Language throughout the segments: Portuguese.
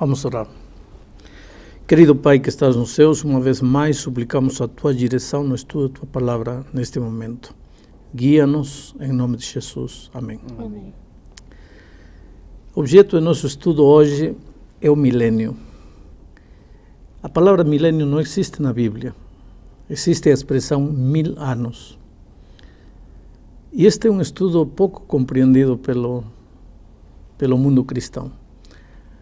Vamos orar. Querido Pai que estás nos céus, uma vez mais suplicamos a Tua direção no estudo da Tua Palavra neste momento. Guia-nos em nome de Jesus. Amém. Amém. O objeto do nosso estudo hoje é o milênio. A palavra milênio não existe na Bíblia. Existe a expressão 1000 anos. E este é um estudo pouco compreendido pelo mundo cristão.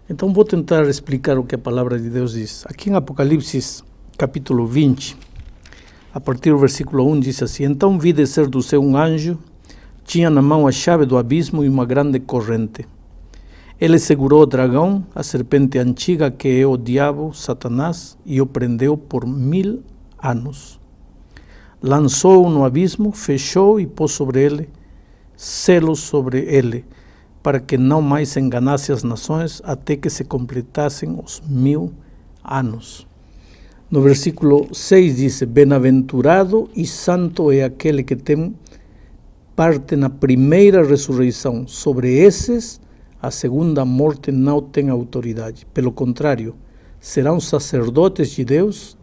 Então vou tentar explicar o que a palavra de Deus diz. Aqui em Apocalipse, capítulo 20, a partir do versículo 1, diz assim: Então vi descer do céu um anjo, tinha na mão a chave do abismo e uma grande corrente. Ele segurou o dragão, a serpente antiga que é o diabo, Satanás, e o prendeu por 1000 anos. Lançou-o no abismo, fechou e pôs sobre ele selos sobre ele, para que não mais enganasse as nações até que se completassem os 1000 anos. No versículo 6 diz: Bem-aventurado e santo é aquele que tem parte na primeira ressurreição. Sobre esses, a segunda morte não tem autoridade. Pelo contrário, serão sacerdotes de Deus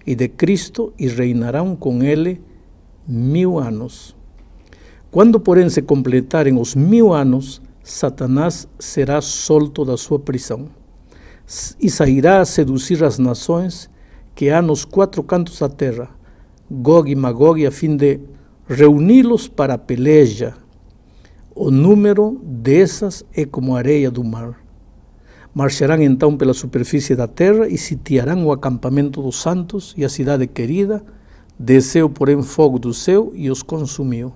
e de Cristo e reinarão com ele 1000 anos. Quando, porém, se completarem os 1000 anos, Satanás será solto da sua prisão e sairá a seduzir as nações que há nos 4 cantos da terra, Gog e Magog, a fim de reuni-los para a peleja. O número dessas é como a areia do mar. Marcharão então pela superfície da terra e sitiarão o acampamento dos santos e a cidade querida. Desceu, porém, fogo do céu e os consumiu.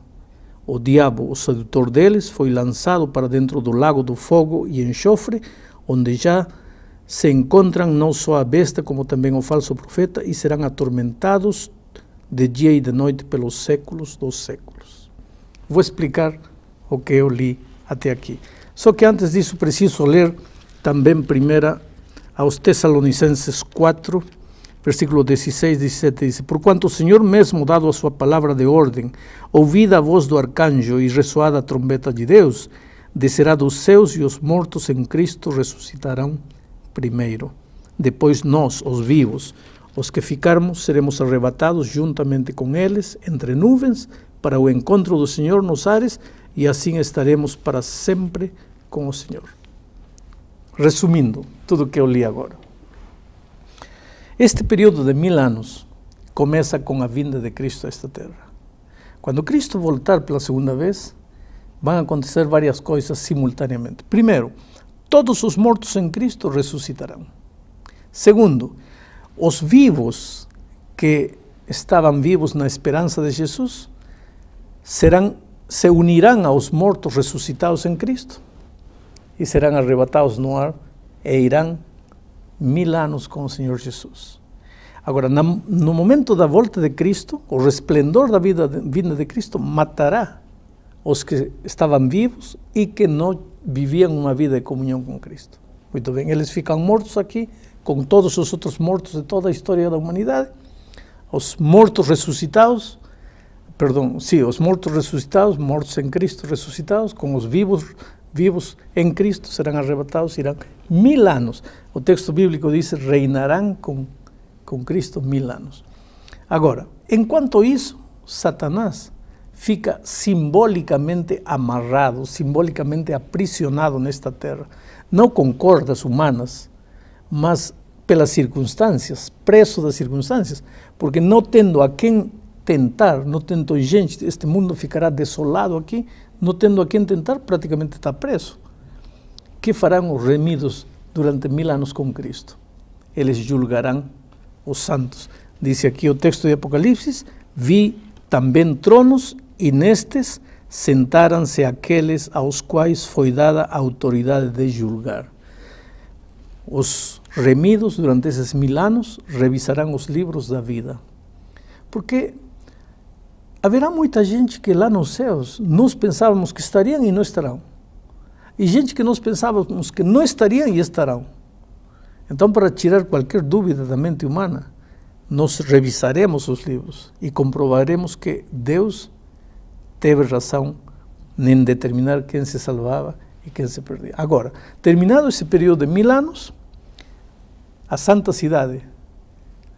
O diabo, o sedutor deles, foi lançado para dentro do lago do fogo e enxofre, onde já se encontram não só a besta, como também o falso profeta, e serão atormentados de dia e de noite pelos séculos dos séculos. Vou explicar o que eu li até aqui. Só que antes disso preciso ler também primeiro aos Tessalonicenses 4, versículo 16 e 17, diz: Porquanto o Senhor mesmo, dado a sua palavra de ordem, ouvida a voz do arcanjo e ressoada a trombeta de Deus, descerá dos céus e os mortos em Cristo ressuscitarão primeiro. Depois nós, os vivos, os que ficarmos, seremos arrebatados juntamente com eles entre nuvens para o encontro do Senhor nos ares, e assim estaremos para sempre com o Senhor. Resumindo tudo o que eu li agora. Este período de 1000 anos começa com a vinda de Cristo a esta terra. Quando Cristo voltar pela segunda vez, vão acontecer várias coisas simultaneamente. Primeiro, todos os mortos em Cristo ressuscitarão. Segundo, os vivos que estavam vivos na esperança de Jesus se unirão aos mortos ressuscitados em Cristo e serão arrebatados no ar e irão 1000 anos com o Senhor Jesus. Agora, no momento da volta de Cristo, o resplendor da vinda de Cristo matará os que estavam vivos e que não viviam uma vida de comunhão com Cristo. Muito bem, eles ficam mortos aqui, com todos os outros mortos de toda a história da humanidade. Os mortos ressuscitados, os mortos ressuscitados, mortos em Cristo ressuscitados, com os vivos em Cristo, serão arrebatados, irão 1000 anos. O texto bíblico diz: reinarão com Cristo 1000 anos. Agora, enquanto isso, Satanás fica simbolicamente amarrado, simbolicamente aprisionado nesta terra, não com cordas humanas, mas pelas circunstâncias, preso das circunstâncias, porque não tendo a quem tentar, não tendo gente, este mundo ficará desolado aqui, não tendo a quem tentar, praticamente está preso. Que farão os remidos durante 1000 anos com Cristo? Eles julgarão os santos. Diz aqui o texto de Apocalipse: vi também tronos, e nestes sentaram-se aqueles aos quais foi dada a autoridade de julgar. Os remidos durante esses 1000 anos revisarão os livros da vida. Porque haverá muita gente que lá nos céus nós pensávamos que estariam e não estarão. E gente que nós pensávamos que não estariam e estarão. Então, para tirar qualquer dúvida da mente humana, nós revisaremos os livros e comprovaremos que Deus teve razão em determinar quem se salvava e quem se perdia. Agora, terminado esse período de 1000 anos, a santa cidade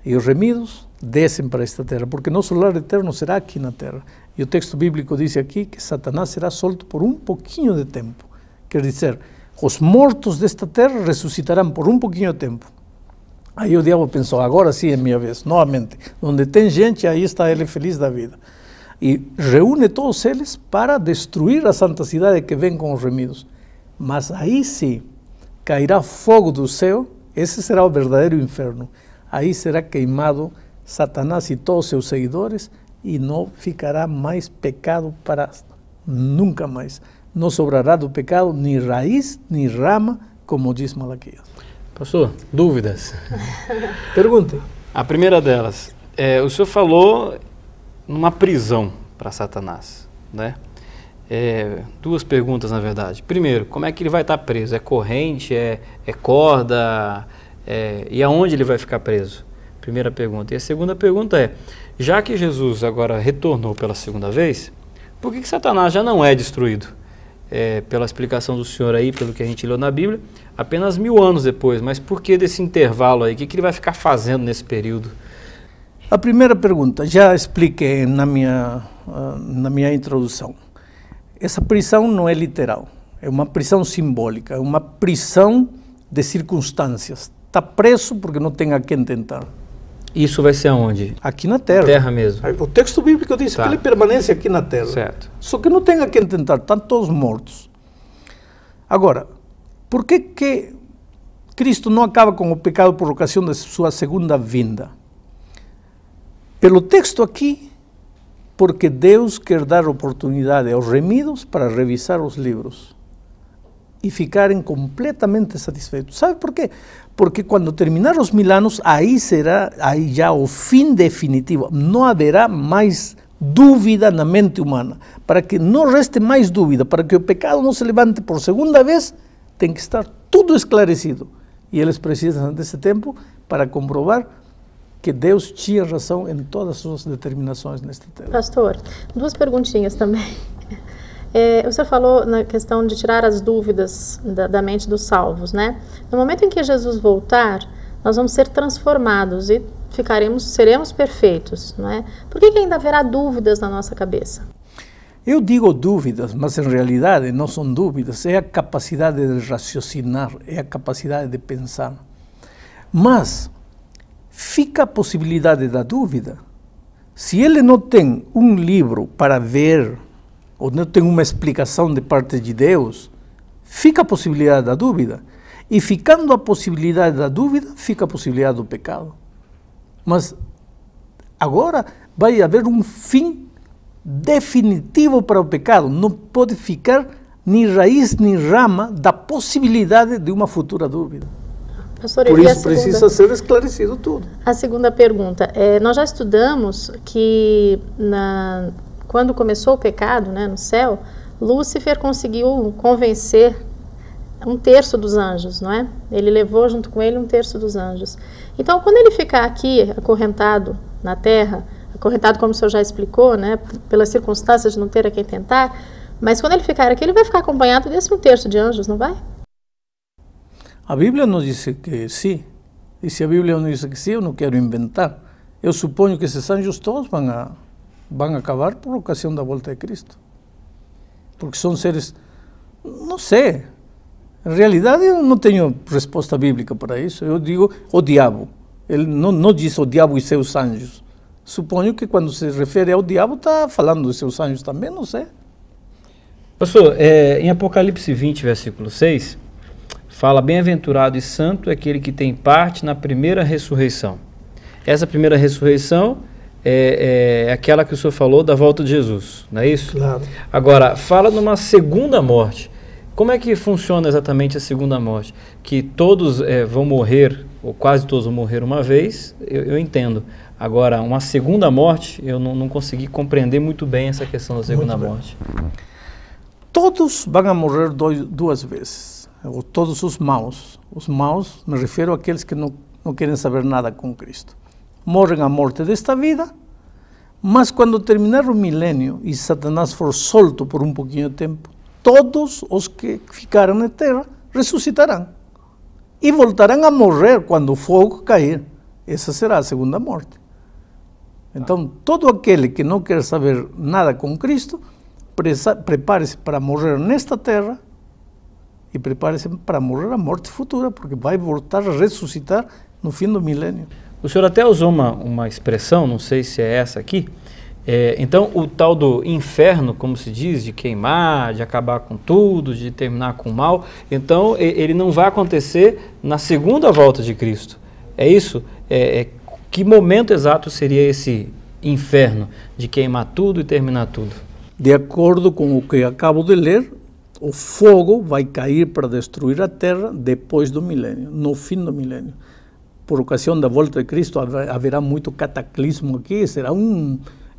e os remidos descem para esta terra, porque nosso lar eterno será aqui na terra. E o texto bíblico diz aqui que Satanás será solto por um pouquinho de tempo. Quer dizer, os mortos desta terra ressuscitarão por um pouquinho de tempo. Aí o diabo pensou, agora sim é minha vez, novamente. Onde tem gente, aí está ele feliz da vida. E reúne todos eles para destruir a santa cidade que vem com os remidos. Mas aí sim, cairá fogo do céu, esse será o verdadeiro inferno. Aí será queimado Satanás e todos seus seguidores e não ficará mais pecado para nunca mais. Não sobrará do pecado nem raiz, nem rama, como diz Malaquias. Pastor, dúvidas? Pergunte. A primeira delas, o senhor falou numa prisão para Satanás, né? Duas perguntas, na verdade. Primeiro, como é que ele vai estar preso? É corrente, é corda, e aonde ele vai ficar preso? Primeira pergunta. E a segunda pergunta é, já que Jesus agora retornou pela segunda vez, por que Satanás já não é destruído? Pela explicação do senhor aí, pelo que a gente leu na Bíblia, apenas 1000 anos depois, mas por que desse intervalo aí? O que ele vai ficar fazendo nesse período? A primeira pergunta, já expliquei na minha introdução. Essa prisão não é literal, é uma prisão simbólica, é uma prisão de circunstâncias. Está preso porque não tem a quem tentar. Isso vai ser aonde? Aqui na terra. Terra mesmo. O texto bíblico diz que ele permanece aqui na terra. Certo. Só que não tem a quem tentar, estão todos mortos. Agora, por que Cristo não acaba com o pecado por ocasião de sua segunda vinda? Pelo texto aqui, porque Deus quer dar oportunidade aos remidos para revisar os livros e ficarem completamente satisfeitos. Sabe por quê? Porque quando terminar os 1000 anos, aí será já o fim definitivo. Não haverá mais dúvida na mente humana. Para que não reste mais dúvida, para que o pecado não se levante por segunda vez, tem que estar tudo esclarecido. E eles precisam desse tempo para comprovar que Deus tinha razão em todas as suas determinações neste tema. Pastor, duas perguntinhas também. O senhor falou na questão de tirar as dúvidas da mente dos salvos, né? No momento em que Jesus voltar, nós vamos ser transformados e seremos perfeitos, não é? Por que ainda haverá dúvidas na nossa cabeça? Eu digo dúvidas, mas em realidade não são dúvidas, é a capacidade de raciocinar, é a capacidade de pensar. Mas fica a possibilidade da dúvida. Se ele não tem um livro para ver, ou não tem uma explicação de parte de Deus, fica a possibilidade da dúvida. E ficando a possibilidade da dúvida, fica a possibilidade do pecado. Mas agora vai haver um fim definitivo para o pecado. Não pode ficar nem raiz nem rama da possibilidade de uma futura dúvida. Pastor, por isso precisa ser esclarecido tudo. A segunda pergunta, nós já estudamos que quando começou o pecado, né, no céu, Lúcifer conseguiu convencer 1/3 dos anjos, não é? Ele levou junto com ele 1/3 dos anjos. Então, quando ele ficar aqui acorrentado na terra, acorrentado como o senhor já explicou, né, pelas circunstâncias de não ter a quem tentar, mas quando ele ficar aqui, ele vai ficar acompanhado desse 1/3 de anjos, não vai? A Bíblia nos diz que sim. E se a Bíblia não diz que sim, eu não quero inventar. Eu suponho que esses anjos todos vão acabar por ocasião da volta de Cristo. Porque são seres, não sei, em realidade eu não tenho resposta bíblica para isso. Eu digo o diabo. Ele não diz o diabo e seus anjos. Suponho que quando se refere ao diabo está falando dos seus anjos também, não sei. Pastor, em Apocalipse 20, versículo 6, fala, bem-aventurado e santo é aquele que tem parte na primeira ressurreição. Essa primeira ressurreição é aquela que o senhor falou da volta de Jesus, não é isso? Claro. Agora, fala numa segunda morte. Como é que funciona exatamente a segunda morte? Que todos vão morrer, ou quase todos vão morrer uma vez, eu entendo. Agora, uma segunda morte, eu não consegui compreender muito bem essa questão da segunda morte. Todos vão morrer duas vezes, ou todos os maus. Os maus, me refiro àqueles que não querem saber nada com Cristo. Morrem a morte desta vida, mas quando terminar o milênio e Satanás for solto por um pouquinho de tempo, todos os que ficaram na terra ressuscitarão. e voltarão a morrer quando o fogo cair. Essa será a segunda morte. Então, todo aquele que não quer saber nada com Cristo, prepare-se para morrer nesta terra e prepare-se para morrer a morte futura, porque vai voltar a ressuscitar no fim do milênio. O senhor até usou uma expressão, não sei se é essa aqui, então o tal do inferno, como se diz, de queimar, de acabar com tudo, de terminar com o mal, então ele não vai acontecer na segunda volta de Cristo. É isso? Que momento exato seria esse inferno de queimar tudo e terminar tudo? De acordo com o que acabo de ler, o fogo vai cair para destruir a terra depois do milênio, no fim do milênio. Por ocasião da volta de Cristo haverá muito cataclismo aqui, será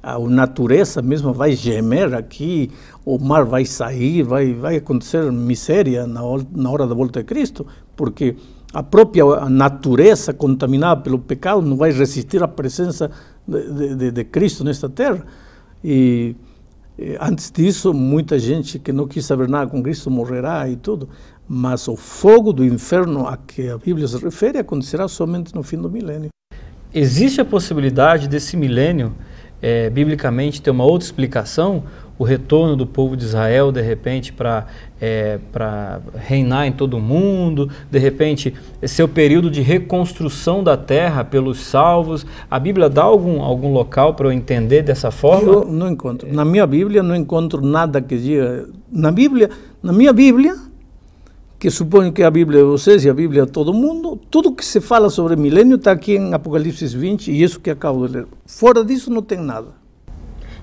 a natureza mesmo vai gemer aqui, o mar vai sair, vai acontecer miséria na hora da volta de Cristo, porque a própria natureza contaminada pelo pecado não vai resistir à presença de Cristo nesta terra. E antes disso, muita gente que não quis saber nada com Cristo morrerá e tudo, mas o fogo do inferno a que a Bíblia se refere acontecerá somente no fim do milênio. Existe a possibilidade desse milênio, biblicamente, ter uma outra explicação? O retorno do povo de Israel, de repente, para reinar em todo o mundo, de repente, ser o período de reconstrução da terra pelos salvos. A Bíblia dá algum local para eu entender dessa forma? Eu não encontro. Na minha Bíblia não encontro nada que diga... Na minha Bíblia, que suponho que é a Bíblia de vocês e a Bíblia de todo mundo, tudo que se fala sobre milênio está aqui em Apocalipse 20 e isso que acabo de ler. Fora disso não tem nada.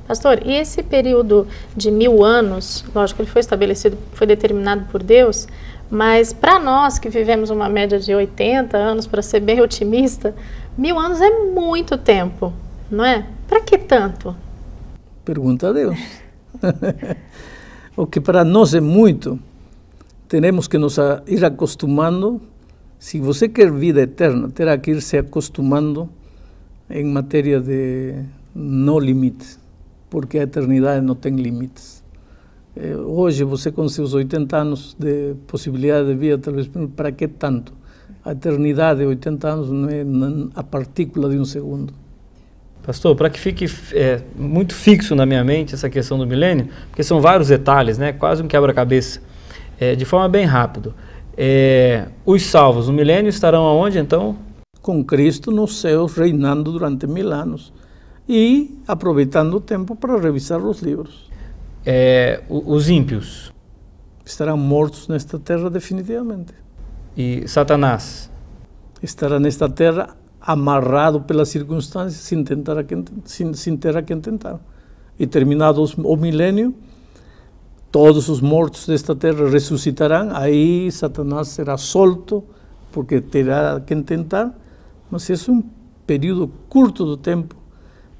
Pastor, e esse período de 1000 anos, lógico, ele foi estabelecido, foi determinado por Deus, mas para nós que vivemos uma média de 80 anos, para ser bem otimista, 1000 anos é muito tempo, não é? Para que tanto? Pergunta a Deus. O que para nós é muito, temos que nos ir acostumando. Se você quer vida eterna, terá que ir se acostumando em matéria de não limites, porque a eternidade não tem limites. Hoje, você com seus 80 anos de possibilidade de vida, talvez, para que tanto? A eternidade de 80 anos não é a partícula de um segundo. Pastor, para que fique muito fixo na minha mente essa questão do milênio, porque são vários detalhes, né? Quase um quebra-cabeça, de forma bem rápida. Os salvos, no milênio, estarão aonde, então? Com Cristo nos céus, reinando durante 1000 anos. E aproveitando o tempo para revisar os livros. Os ímpios? Estarão mortos nesta terra definitivamente. E Satanás? Estará nesta terra amarrado pelas circunstâncias, sem ter a quem tentar. E terminado o milênio, todos os mortos desta terra ressuscitarão, aí Satanás será solto, porque terá quem tentar, mas esse é um período curto do tempo,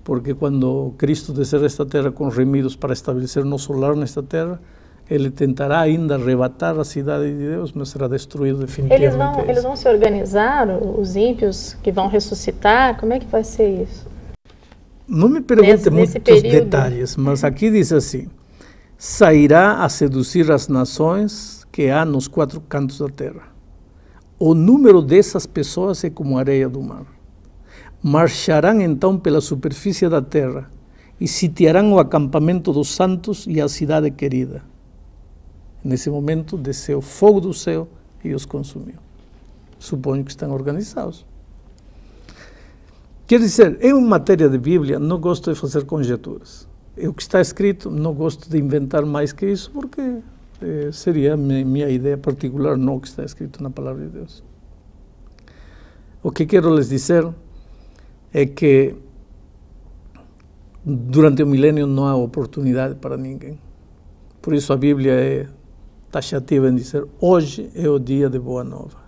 porque quando Cristo descer esta terra com remidos para estabelecer nosso lar nesta terra, ele tentará ainda arrebatar a cidade de Deus, mas será destruído definitivamente. Eles vão se organizar, os ímpios que vão ressuscitar? Como é que vai ser isso? Não me pergunte muitos detalhes, mas aqui diz assim: sairá a seduzir as nações que há nos 4 cantos da terra. O número dessas pessoas é como a areia do mar. Marcharão então pela superfície da terra e sitiarão o acampamento dos santos e a cidade querida. Nesse momento desceu o fogo do céu e os consumiu. Suponho que estão organizados. Quer dizer, em matéria de Bíblia, não gosto de fazer conjecturas. O que está escrito, não gosto de inventar mais que isso, porque seria minha ideia particular, não o que está escrito na palavra de Deus. O que quero lhes dizer é que durante o milênio não há oportunidade para ninguém. Por isso a Bíblia é taxativa em dizer: hoje é o dia de boa nova.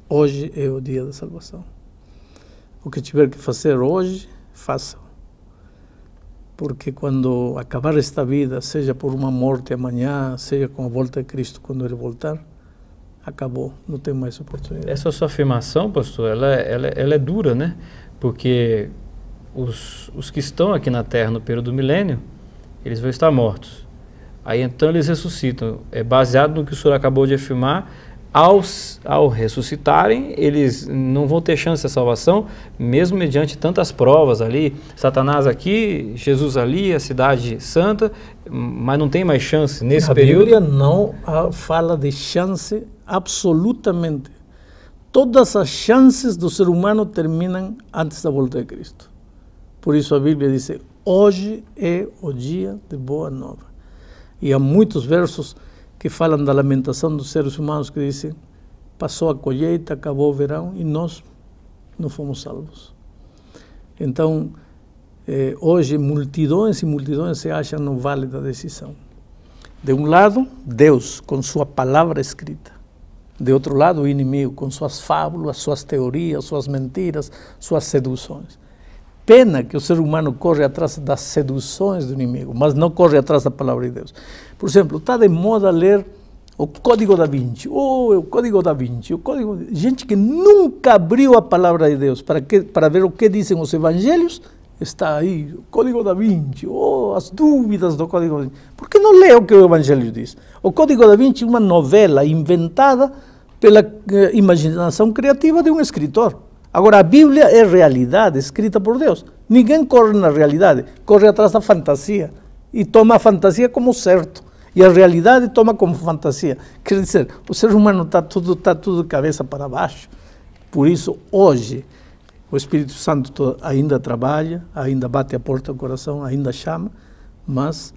Hoje é o dia da salvação. O que tiver que fazer hoje, faça. Porque quando acabar esta vida, seja por uma morte amanhã, seja com a volta de Cristo quando Ele voltar, acabou, não tem mais oportunidade. Essa sua afirmação, pastor, ela é dura, né? Porque os que estão aqui na Terra no período do milênio, eles vão estar mortos. Aí então eles ressuscitam. Baseado no que o senhor acabou de afirmar, ao ressuscitarem, eles não vão ter chance de salvação, mesmo mediante tantas provas ali, Satanás aqui, Jesus ali, a cidade santa, mas não tem mais chance nesse período? A Bíblia não fala de chance absolutamente. Todas as chances do ser humano terminam antes da volta de Cristo. Por isso a Bíblia diz, hoje é o dia de boa nova. E há muitos versos que falam da lamentação dos seres humanos, que dizem, passou a colheita, acabou o verão e nós não fomos salvos. Então, hoje multidões e multidões se acham no vale da decisão. De um lado, Deus com sua palavra escrita. De outro lado, o inimigo com suas fábulas, suas teorias, suas mentiras, suas seduções. Pena que o ser humano corre atrás das seduções do inimigo, mas não corre atrás da palavra de Deus. Por exemplo, está de moda ler o Código da Vinci, o Código da Vinci, gente que nunca abriu a palavra de Deus para ver o que dizem os evangelhos, está aí, o Código da Vinci, as dúvidas do Código da Vinci. Por que não lê o que o evangelho diz? O Código da Vinci é uma novela inventada pela imaginação criativa de um escritor. Agora, a Bíblia é realidade escrita por Deus. Ninguém corre na realidade, corre atrás da fantasia e toma a fantasia como certo. E a realidade toma como fantasia. Quer dizer, o ser humano está tudo de cabeça para baixo. Por isso, hoje, o Espírito Santo ainda trabalha, ainda bate a porta do coração, ainda chama, mas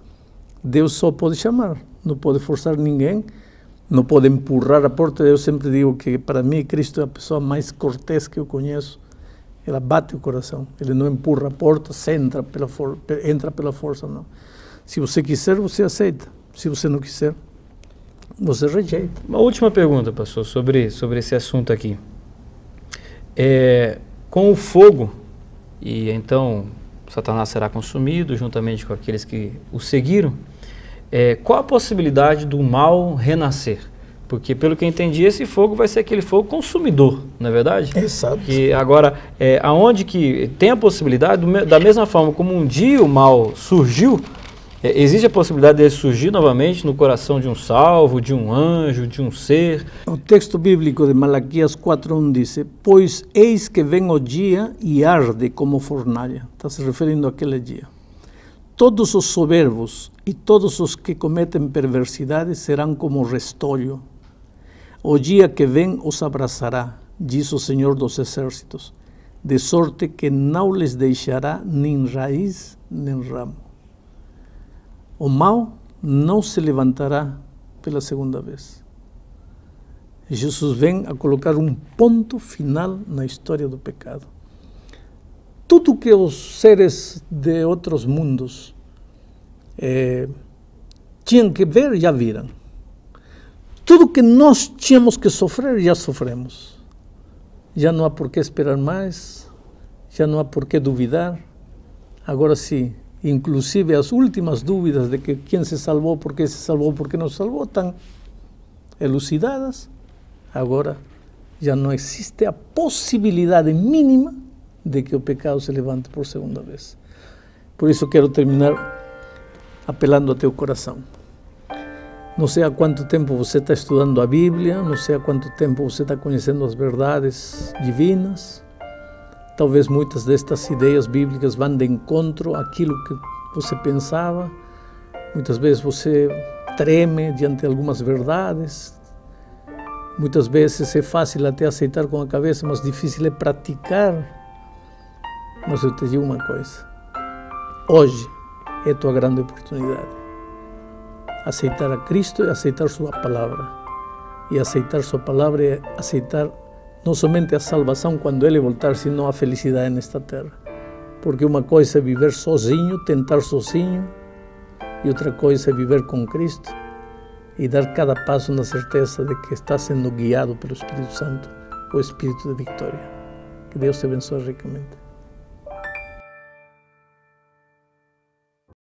Deus só pode chamar, não pode forçar ninguém. Não pode empurrar a porta. Eu sempre digo que, para mim, Cristo é a pessoa mais cortês que eu conheço. Ela bate o coração. Ele não empurra a porta, você entra pela força, não. Se você quiser, você aceita. Se você não quiser, você rejeita. Uma última pergunta, pastor, sobre esse assunto aqui. Com o fogo, e então Satanás será consumido, juntamente com aqueles que o seguiram, qual a possibilidade do mal renascer? Porque, pelo que eu entendi, esse fogo vai ser aquele fogo consumidor, não é verdade? Exato. Que agora, aonde que tem a possibilidade, da mesma forma como um dia o mal surgiu, existe a possibilidade dele surgir novamente no coração de um salvo, de um anjo, de um ser? O texto bíblico de Malaquias 4:1 diz, pois eis que vem o dia e arde como fornalha. Está se referindo àquele dia. Todos os soberbos e todos os que cometem perversidades serão como restolho. O dia que vem os abraçará, diz o Senhor dos Exércitos, de sorte que não lhes deixará nem raiz nem ramo. O mal não se levantará pela segunda vez. Jesus vem a colocar um ponto final na história do pecado. Tudo que os seres de outros mundos tinham que ver, já viram. Tudo que nós tínhamos que sofrer, já sofremos. Já não há por que esperar mais, já não há por que duvidar. Agora sim, inclusive as últimas dúvidas de que quem se salvou, por que não se salvou, estão elucidadas. Agora já não existe a possibilidade mínima de que o pecado se levante por segunda vez. Por isso quero terminar apelando a teu coração. Não sei há quanto tempo você está estudando a Bíblia, não sei há quanto tempo você está conhecendo as verdades divinas. Talvez muitas destas ideias bíblicas vão de encontro àquilo que você pensava. Muitas vezes você treme diante de algumas verdades. Muitas vezes é fácil até aceitar com a cabeça, mas difícil é praticar. Mas eu te digo uma coisa, hoje é tua grande oportunidade. Aceitar a Cristo é aceitar sua palavra. E aceitar sua palavra é aceitar não somente a salvação quando Ele voltar, senão a felicidade nesta terra. Porque uma coisa é viver sozinho, tentar sozinho, e outra coisa é viver com Cristo e dar cada passo na certeza de que está sendo guiado pelo Espírito Santo, o Espírito de vitória. Que Deus te abençoe ricamente.